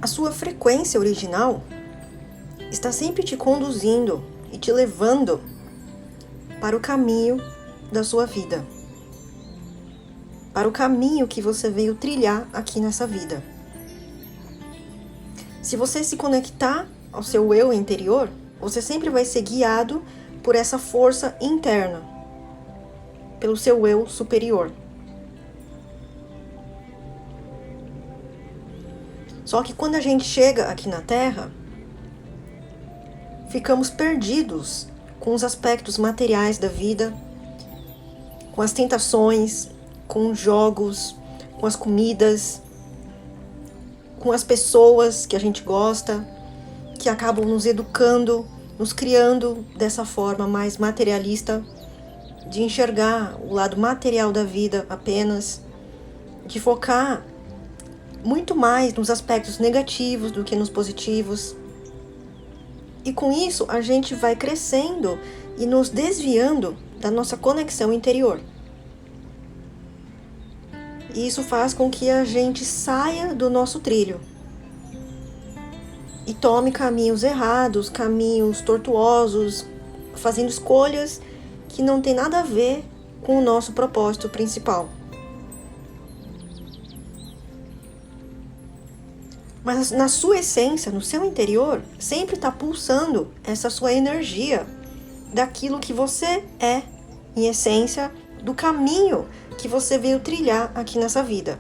A sua frequência original está sempre te conduzindo e te levando para o caminho da sua vida, para o caminho que você veio trilhar aqui nessa vida. Se você se conectar ao seu eu interior, você sempre vai ser guiado por essa força interna, pelo seu eu superior. Só que quando a gente chega aqui na Terra, ficamos perdidos com os aspectos materiais da vida, com as tentações, com os jogos, com as comidas, com as pessoas que a gente gosta, que acabam nos educando, nos criando dessa forma mais materialista, de enxergar o lado material da vida apenas, de focar muito mais nos aspectos negativos do que nos positivos. E com isso a gente vai crescendo e nos desviando da nossa conexão interior. E isso faz com que a gente saia do nosso trilho e tome caminhos errados, caminhos tortuosos, fazendo escolhas que não tem nada a ver com o nosso propósito principal. Mas na sua essência, no seu interior, sempre está pulsando essa sua energia daquilo que você é, em essência, do caminho que você veio trilhar aqui nessa vida.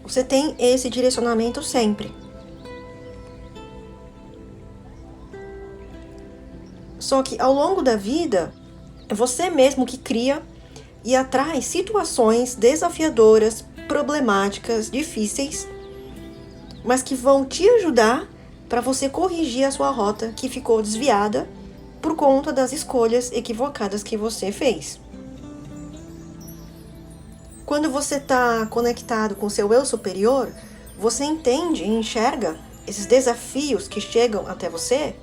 Você tem esse direcionamento sempre. Só que ao longo da vida, é você mesmo que cria e atrai situações desafiadoras, problemáticas, difíceis, mas que vão te ajudar para você corrigir a sua rota que ficou desviada por conta das escolhas equivocadas que você fez. Quando você está conectado com o seu eu superior, você entende e enxerga esses desafios que chegam até você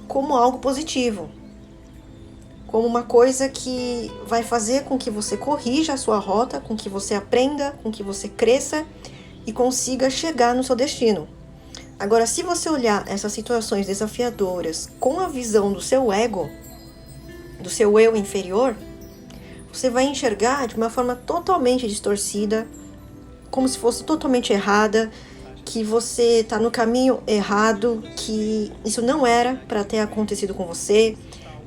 como algo positivo, como uma coisa que vai fazer com que você corrija a sua rota, com que você aprenda, com que você cresça e consiga chegar no seu destino. Agora, se você olhar essas situações desafiadoras com a visão do seu ego, do seu eu inferior, você vai enxergar de uma forma totalmente distorcida, como se fosse totalmente errada, que você está no caminho errado, que isso não era para ter acontecido com você,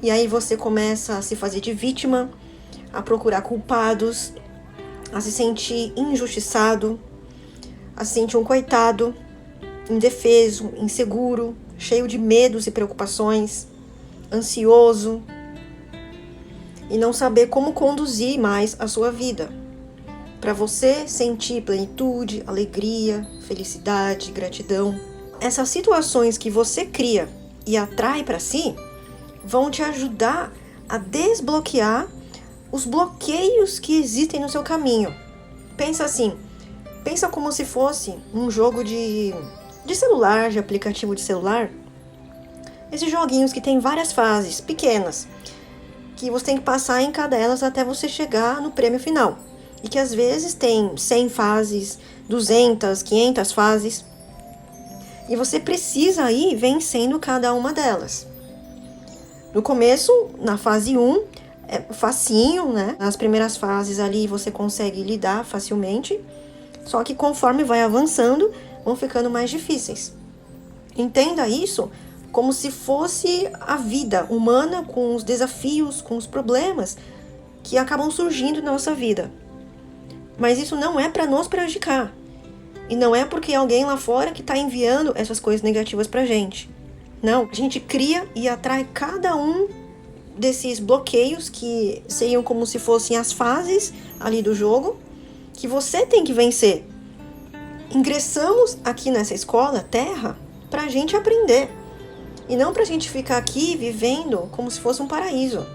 e aí você começa a se fazer de vítima, a procurar culpados, a se sentir injustiçado, a se sentir um coitado, indefeso, inseguro, cheio de medos e preocupações, ansioso, e não saber como conduzir mais a sua vida, para você sentir plenitude, alegria, felicidade, gratidão. Essas situações que você cria e atrai para si vão te ajudar a desbloquear os bloqueios que existem no seu caminho. Pensa assim, pensa como se fosse um jogo de celular, de aplicativo de celular. Esses joguinhos que tem várias fases pequenas, que você tem que passar em cada delas até você chegar no prêmio final. E que às vezes tem 100 fases, 200, 500 fases. E você precisa ir vencendo cada uma delas. No começo, na fase 1, é facinho, né? Nas primeiras fases ali você consegue lidar facilmente. Só que conforme vai avançando, vão ficando mais difíceis. Entenda isso como se fosse a vida humana com os desafios, com os problemas que acabam surgindo na nossa vida. Mas isso não é para nos prejudicar. E não é porque alguém lá fora que está enviando essas coisas negativas pra gente. Não, a gente cria e atrai cada um desses bloqueios que seriam como se fossem as fases ali do jogo, que você tem que vencer. Ingressamos aqui nessa escola, Terra, pra gente aprender. E não pra gente ficar aqui vivendo como se fosse um paraíso.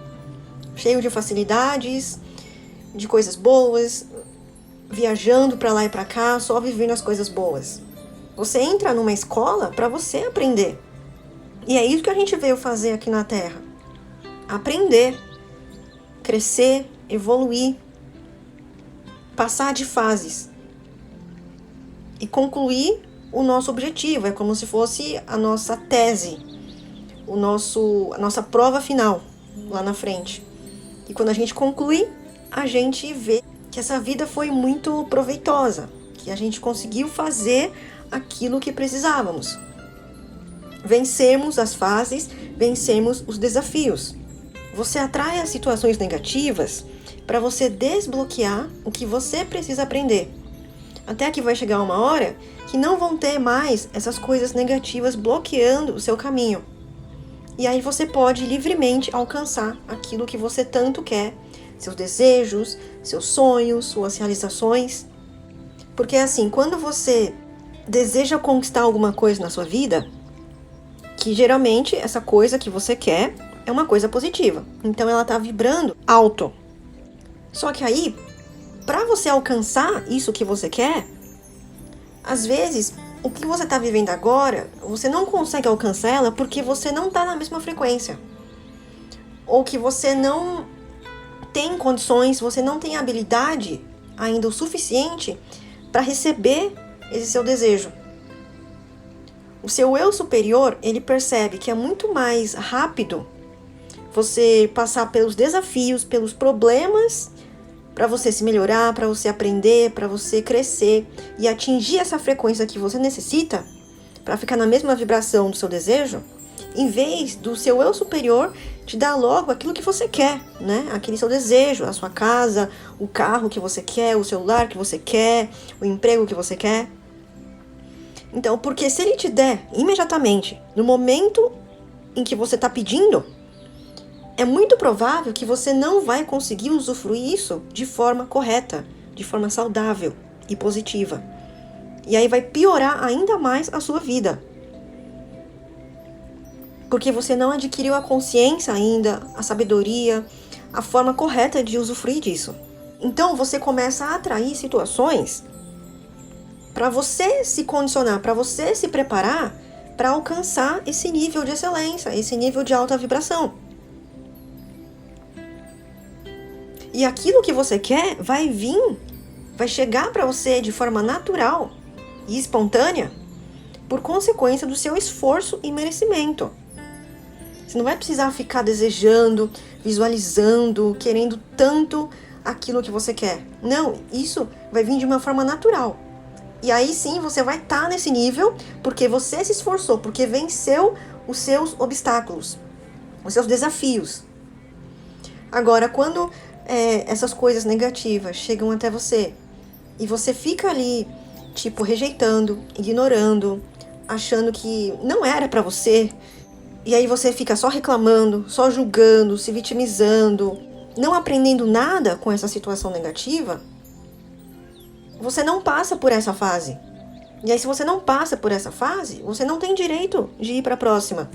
Cheio de facilidades, de coisas boas, viajando pra lá e pra cá, só vivendo as coisas boas. Você entra numa escola pra você aprender. E é isso que a gente veio fazer aqui na Terra. Aprender, crescer, evoluir, passar de fases e concluir o nosso objetivo, é como se fosse a nossa tese, a nossa prova final lá na frente. E quando a gente conclui, a gente vê que essa vida foi muito proveitosa, que a gente conseguiu fazer aquilo que precisávamos. Vencermos as fases, vencermos os desafios. Você atrai as situações negativas para você desbloquear o que você precisa aprender. Até que vai chegar uma hora que não vão ter mais essas coisas negativas bloqueando o seu caminho. E aí você pode livremente alcançar aquilo que você tanto quer, seus desejos, seus sonhos, suas realizações. Porque assim, quando você deseja conquistar alguma coisa na sua vida, que geralmente essa coisa que você quer é uma coisa positiva. Então ela está vibrando alto. Só que aí, para você alcançar isso que você quer, às vezes, o que você está vivendo agora, você não consegue alcançar ela porque você não está na mesma frequência. Ou que você não tem condições, você não tem habilidade ainda o suficiente para receber esse seu desejo. O seu eu superior, ele percebe que é muito mais rápido você passar pelos desafios, pelos problemas, para você se melhorar, para você aprender, para você crescer e atingir essa frequência que você necessita para ficar na mesma vibração do seu desejo, em vez do seu eu superior te dar logo aquilo que você quer, né? Aquele seu desejo, a sua casa, o carro que você quer, o celular que você quer, o emprego que você quer. Então, porque se ele te der imediatamente, no momento em que você está pedindo, é muito provável que você não vai conseguir usufruir isso de forma correta, de forma saudável e positiva. E aí vai piorar ainda mais a sua vida. Porque você não adquiriu a consciência ainda, a sabedoria, a forma correta de usufruir disso. Então você começa a atrair situações para você se condicionar, para você se preparar para alcançar esse nível de excelência, esse nível de alta vibração. E aquilo que você quer vai chegar para você de forma natural e espontânea por consequência do seu esforço e merecimento. Você não vai precisar ficar desejando, visualizando, querendo tanto aquilo que você quer. Não, isso vai vir de uma forma natural. E aí sim você vai estar nesse nível porque você se esforçou, porque venceu os seus obstáculos, os seus desafios. Agora, quando essas coisas negativas chegam até você e você fica ali, tipo, rejeitando, ignorando, achando que não era pra você, e aí você fica só reclamando, só julgando, se vitimizando, não aprendendo nada com essa situação negativa, você não passa por essa fase. E aí, se você não passa por essa fase, você não tem direito de ir para a próxima.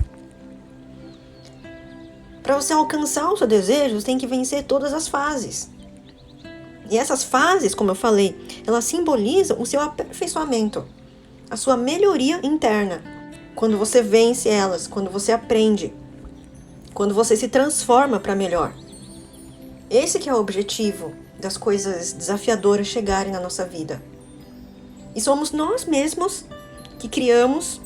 Para você alcançar o seu desejo, você tem que vencer todas as fases. E essas fases, como eu falei, elas simbolizam o seu aperfeiçoamento, a sua melhoria interna. Quando você vence elas, quando você aprende, quando você se transforma para melhor. Esse que é o objetivo das coisas desafiadoras chegarem na nossa vida. E somos nós mesmos que criamos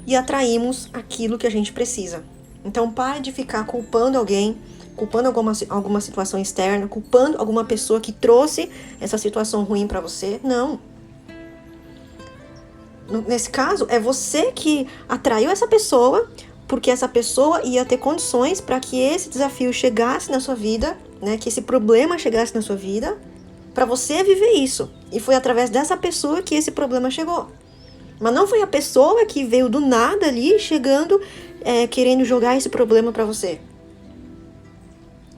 e atraímos aquilo que a gente precisa. Então pare de ficar culpando alguém, culpando alguma situação externa, culpando alguma pessoa que trouxe essa situação ruim para você. Não. Nesse caso, é você que atraiu essa pessoa, porque essa pessoa ia ter condições para que esse desafio chegasse na sua vida, né, que esse problema chegasse na sua vida, para você viver isso. E foi através dessa pessoa que esse problema chegou. Mas não foi a pessoa que veio do nada ali, chegando, querendo jogar esse problema para você.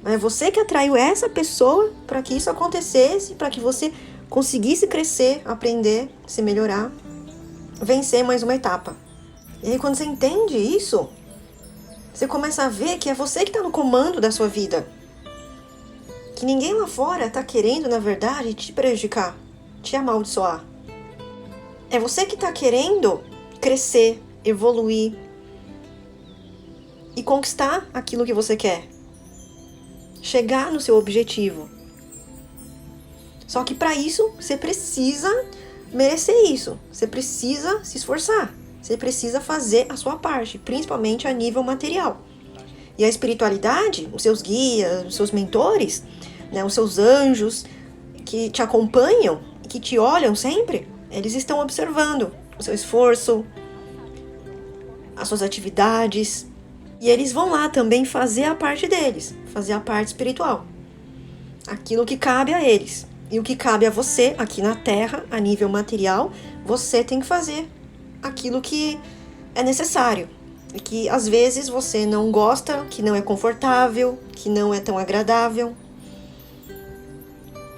É você que atraiu essa pessoa para que isso acontecesse, para que você conseguisse crescer, aprender, se melhorar, vencer mais uma etapa. E aí quando você entende isso, você começa a ver que é você que está no comando da sua vida. Que ninguém lá fora está querendo, na verdade, te prejudicar, te amaldiçoar. É você que está querendo crescer, evoluir e conquistar aquilo que você quer. Chegar no seu objetivo. Só que para isso, você precisa merecer isso. Você precisa se esforçar. Você precisa fazer a sua parte, principalmente a nível material. E a espiritualidade, os seus guias, os seus mentores, né, os seus anjos que te acompanham, que te olham sempre, eles estão observando o seu esforço, as suas atividades, e eles vão lá também fazer a parte deles, fazer a parte espiritual. Aquilo que cabe a eles. E o que cabe a você aqui na Terra, a nível material, você tem que fazer aquilo que é necessário. E que às vezes você não gosta, que não é confortável, que não é tão agradável.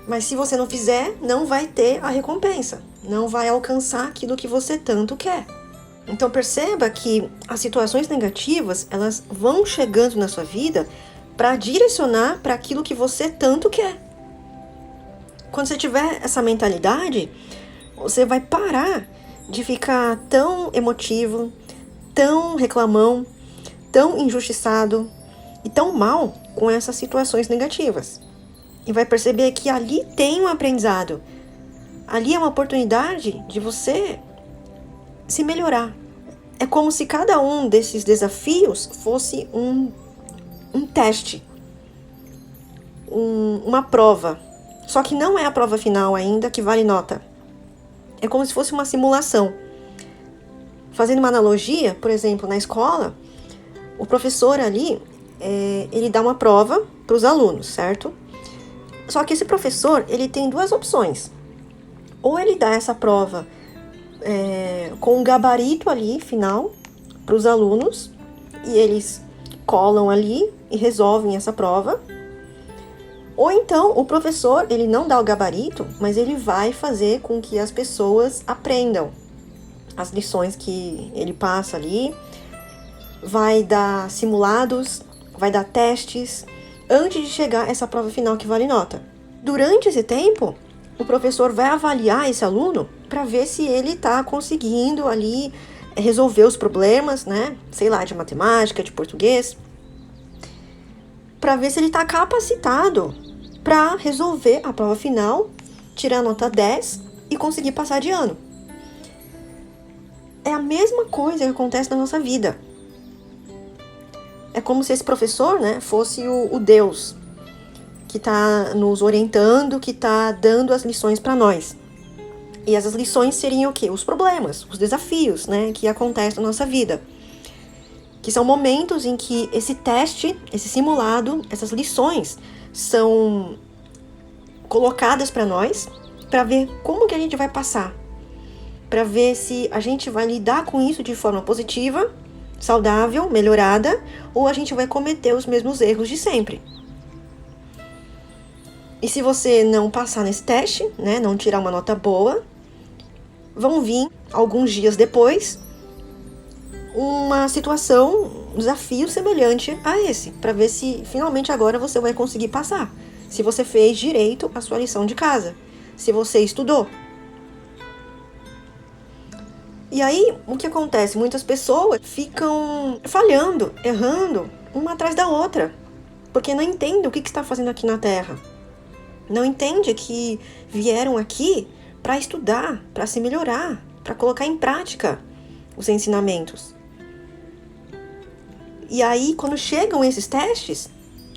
Mas se você não fizer, não vai ter a recompensa. Não vai alcançar aquilo que você tanto quer. Então perceba que as situações negativas, elas vão chegando na sua vida para direcionar para aquilo que você tanto quer. Quando você tiver essa mentalidade, você vai parar de ficar tão emotivo, tão reclamão, tão injustiçado e tão mal com essas situações negativas. E vai perceber que ali tem um aprendizado. Ali é uma oportunidade de você se melhorar. É como se cada um desses desafios fosse um teste, uma prova. Só que não é a prova final ainda que vale nota. É como se fosse uma simulação. Fazendo uma analogia, por exemplo, na escola, o professor ali, ele dá uma prova para os alunos, certo? Só que esse professor, ele tem duas opções. Ou ele dá essa prova com um gabarito ali, final, para os alunos, e eles colam ali e resolvem essa prova. Ou então, o professor, ele não dá o gabarito, mas ele vai fazer com que as pessoas aprendam as lições que ele passa ali, vai dar simulados, vai dar testes, antes de chegar a essa prova final que vale nota. Durante esse tempo, o professor vai avaliar esse aluno para ver se ele está conseguindo ali resolver os problemas, né? Sei lá, de matemática, de português, para ver se ele está capacitado para resolver a prova final, tirar a nota 10 e conseguir passar de ano. É a mesma coisa que acontece na nossa vida. É como se esse professor, né, fosse o Deus que está nos orientando, que está dando as lições para nós. E essas lições seriam o quê? Os problemas, os desafios, né, que acontecem na nossa vida. Que são momentos em que esse teste, esse simulado, essas lições são colocadas para nós, para ver como que a gente vai passar. Para ver se a gente vai lidar com isso de forma positiva, saudável, melhorada, ou a gente vai cometer os mesmos erros de sempre. E se você não passar nesse teste, né, não tirar uma nota boa, vão vir, alguns dias depois, uma situação, um desafio semelhante a esse, para ver se finalmente agora você vai conseguir passar. Se você fez direito a sua lição de casa, se você estudou. E aí, o que acontece? Muitas pessoas ficam falhando, errando, uma atrás da outra, porque não entendem o que está fazendo aqui na Terra. Não entende que vieram aqui para estudar, para se melhorar, para colocar em prática os ensinamentos. E aí, quando chegam esses testes,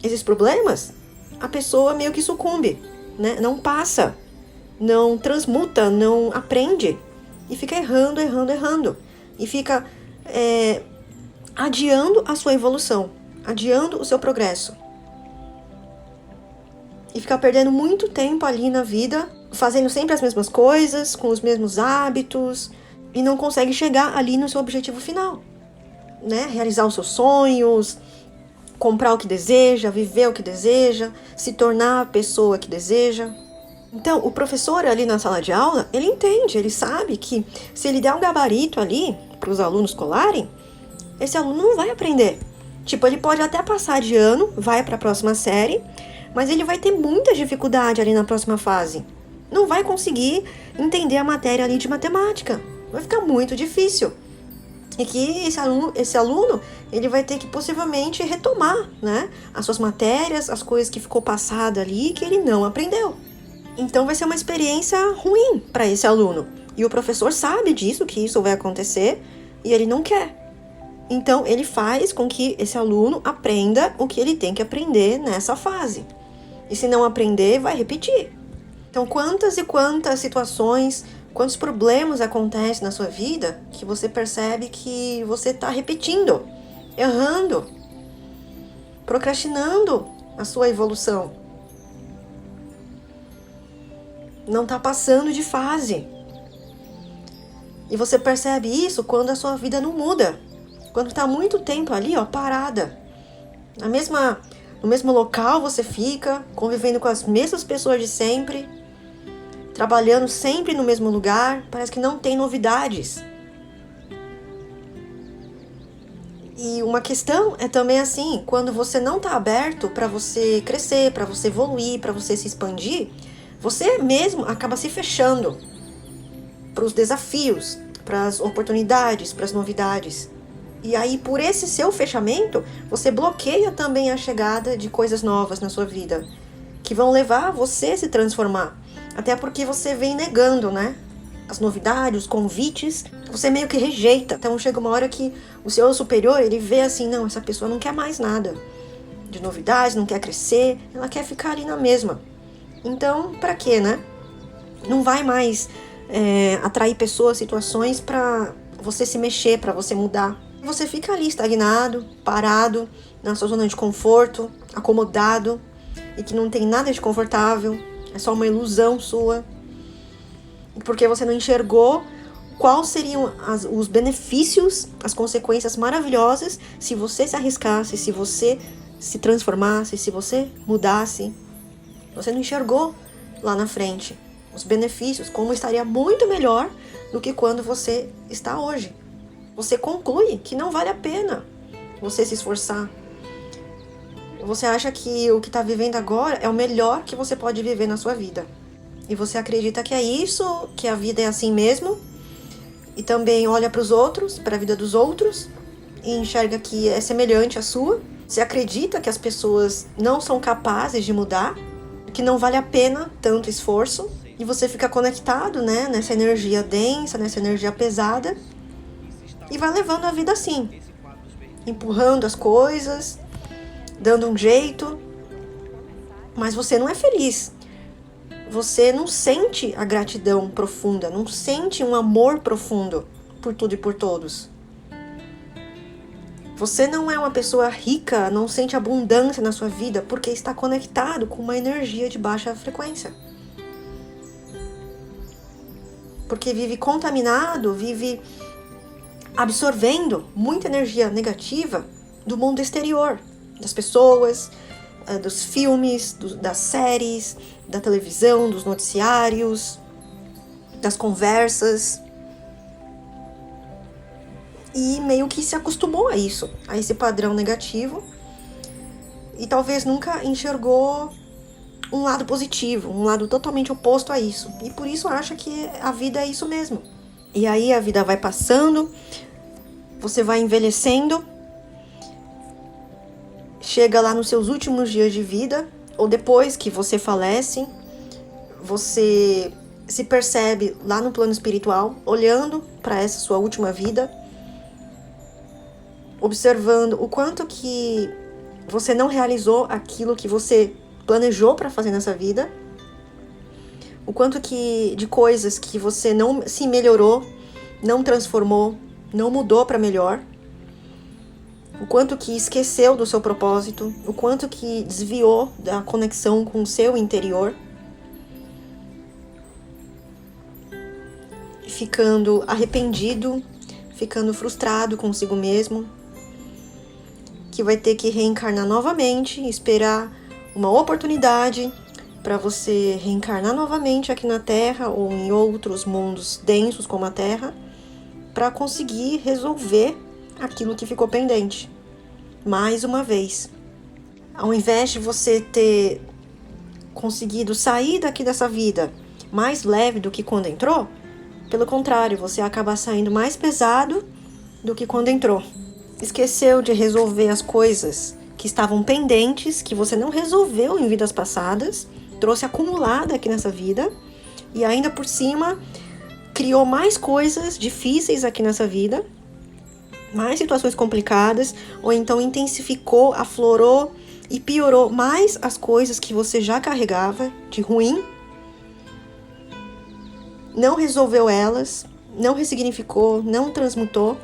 esses problemas, a pessoa meio que sucumbe, né? Não passa, não transmuta, não aprende. E fica errando. E fica adiando a sua evolução, adiando o seu progresso. E fica perdendo muito tempo ali na vida, fazendo sempre as mesmas coisas, com os mesmos hábitos, e não consegue chegar ali no seu objetivo final, né? Realizar os seus sonhos, comprar o que deseja, viver o que deseja, se tornar a pessoa que deseja. Então, o professor ali na sala de aula, ele entende, ele sabe que se ele der um gabarito ali para os alunos colarem, esse aluno não vai aprender. Tipo, ele pode até passar de ano, vai para a próxima série, mas ele vai ter muita dificuldade ali na próxima fase. Não vai conseguir entender a matéria ali de matemática. Vai ficar muito difícil. E que esse aluno, ele vai ter que possivelmente retomar, né, as suas matérias, as coisas que ficou passada ali que ele não aprendeu. Então vai ser uma experiência ruim para esse aluno. E o professor sabe disso, que isso vai acontecer, e ele não quer. Então, ele faz com que esse aluno aprenda o que ele tem que aprender nessa fase. E se não aprender, vai repetir. Então, quantas e quantas situações, quantos problemas acontecem na sua vida que você percebe que você está repetindo, errando, procrastinando a sua evolução. Não está passando de fase. E você percebe isso quando a sua vida não muda. Quando está muito tempo ali, parada. No mesmo local você fica, convivendo com as mesmas pessoas de sempre, trabalhando sempre no mesmo lugar, parece que não tem novidades. E uma questão é também assim, quando você não está aberto para você crescer, para você evoluir, para você se expandir, você mesmo acaba se fechando para os desafios, para as oportunidades, para as novidades. E aí, por esse seu fechamento, você bloqueia também a chegada de coisas novas na sua vida, que vão levar você a se transformar. Até porque você vem negando, né? As novidades, os convites, você meio que rejeita. Então chega uma hora que o seu eu superior, ele vê assim, não, essa pessoa não quer mais nada de novidades, não quer crescer, ela quer ficar ali na mesma. Então, pra quê, né? Não vai mais atrair pessoas, situações pra você se mexer, pra você mudar. Você fica ali estagnado, parado, na sua zona de conforto, acomodado, e que não tem nada de confortável, é só uma ilusão sua. Porque você não enxergou quais seriam os benefícios, as consequências maravilhosas se você se arriscasse, se você se transformasse, se você mudasse. Você não enxergou lá na frente os benefícios, como estaria muito melhor do que quando você está hoje. Você conclui que não vale a pena você se esforçar. Você acha que o que está vivendo agora é o melhor que você pode viver na sua vida. E você acredita que é isso, que a vida é assim mesmo. E também olha para os outros, para a vida dos outros, e enxerga que é semelhante à sua. Você acredita que as pessoas não são capazes de mudar, que não vale a pena tanto esforço. E você fica conectado, né, nessa energia densa, nessa energia pesada. E vai levando a vida assim, empurrando as coisas, dando um jeito, mas você não é feliz. Você não sente a gratidão profunda, não sente um amor profundo por tudo e por todos. Você não é uma pessoa rica, não sente abundância na sua vida porque está conectado com uma energia de baixa frequência. Porque vive contaminado, vive absorvendo muita energia negativa do mundo exterior, das pessoas, dos filmes, das séries, da televisão, dos noticiários, das conversas. E meio que se acostumou a isso, a esse padrão negativo. E talvez nunca enxergou um lado positivo, um lado totalmente oposto a isso. E por isso acha que a vida é isso mesmo. E aí a vida vai passando, você vai envelhecendo, chega lá nos seus últimos dias de vida, ou depois que você falece, você se percebe lá no plano espiritual, olhando para essa sua última vida, observando o quanto que você não realizou aquilo que você planejou para fazer nessa vida, o quanto que de coisas que você não se melhorou, não transformou, não mudou para melhor, o quanto que esqueceu do seu propósito, o quanto que desviou da conexão com o seu interior, ficando arrependido, ficando frustrado consigo mesmo, que vai ter que reencarnar novamente, esperar uma oportunidade para você reencarnar novamente aqui na Terra ou em outros mundos densos como a Terra, para conseguir resolver aquilo que ficou pendente. Mais uma vez. Ao invés de você ter conseguido sair daqui dessa vida mais leve do que quando entrou, pelo contrário, você acaba saindo mais pesado do que quando entrou. Esqueceu de resolver as coisas que estavam pendentes, que você não resolveu em vidas passadas, trouxe acumulada aqui nessa vida, e ainda por cima criou mais coisas difíceis aqui nessa vida, mais situações complicadas, ou então intensificou, aflorou e piorou mais as coisas que você já carregava de ruim, não resolveu elas, não ressignificou, não transmutou,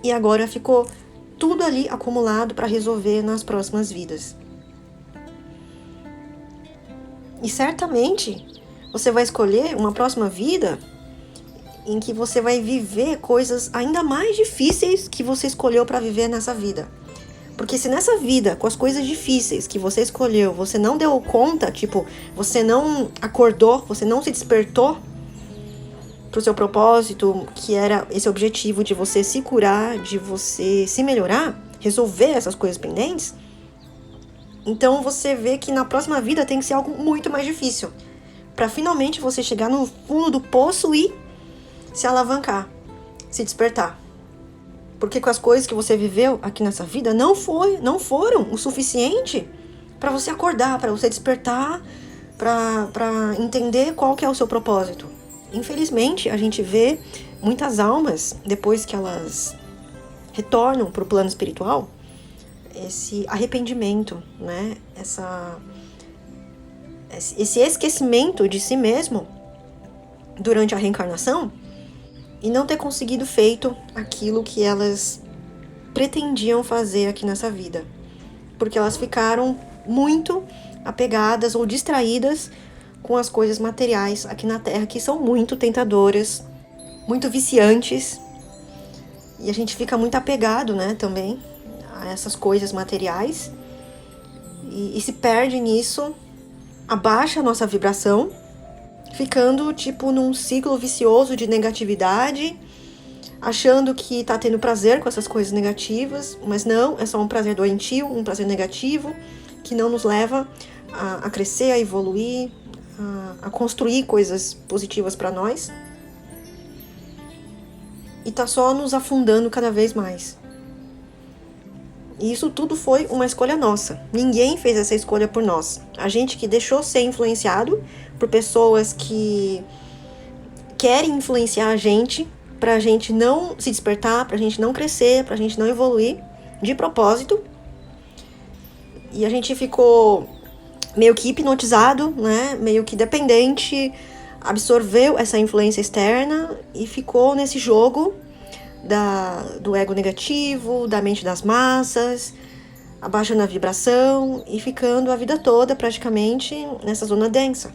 e agora ficou tudo ali acumulado para resolver nas próximas vidas. E certamente você vai escolher uma próxima vida em que você vai viver coisas ainda mais difíceis que você escolheu para viver nessa vida. Porque se nessa vida, com as coisas difíceis que você escolheu, você não deu conta, tipo, você não acordou, você não se despertou pro seu propósito, que era esse objetivo de você se curar, de você se melhorar, resolver essas coisas pendentes, então você vê que na próxima vida tem que ser algo muito mais difícil, para finalmente você chegar no fundo do poço e se alavancar, se despertar. Porque com as coisas que você viveu aqui nessa vida não foram o suficiente para você acordar, para você despertar, para entender qual que é o seu propósito. Infelizmente, a gente vê muitas almas, depois que elas retornam para o plano espiritual, esse arrependimento, né? Esse esquecimento de si mesmo durante a reencarnação e não ter conseguido feito aquilo que elas pretendiam fazer aqui nessa vida. Porque elas ficaram muito apegadas ou distraídas com as coisas materiais aqui na Terra, que são muito tentadoras, muito viciantes. E a gente fica muito apegado, né, também a essas coisas materiais. E se perde nisso, abaixa a nossa vibração, ficando tipo num ciclo vicioso de negatividade, achando que tá tendo prazer com essas coisas negativas, mas não, é só um prazer doentio, um prazer negativo, que não nos leva a crescer, a evoluir, a construir coisas positivas para nós. E tá só nos afundando cada vez mais. E isso tudo foi uma escolha nossa. Ninguém fez essa escolha por nós. A gente que deixou ser influenciado por pessoas que querem influenciar a gente, pra gente não se despertar, pra gente não crescer, pra gente não evoluir, de propósito. E a gente ficou meio que hipnotizado, né? Meio que dependente, absorveu essa influência externa e ficou nesse jogo do ego negativo, da mente das massas, abaixando a vibração e ficando a vida toda praticamente nessa zona densa.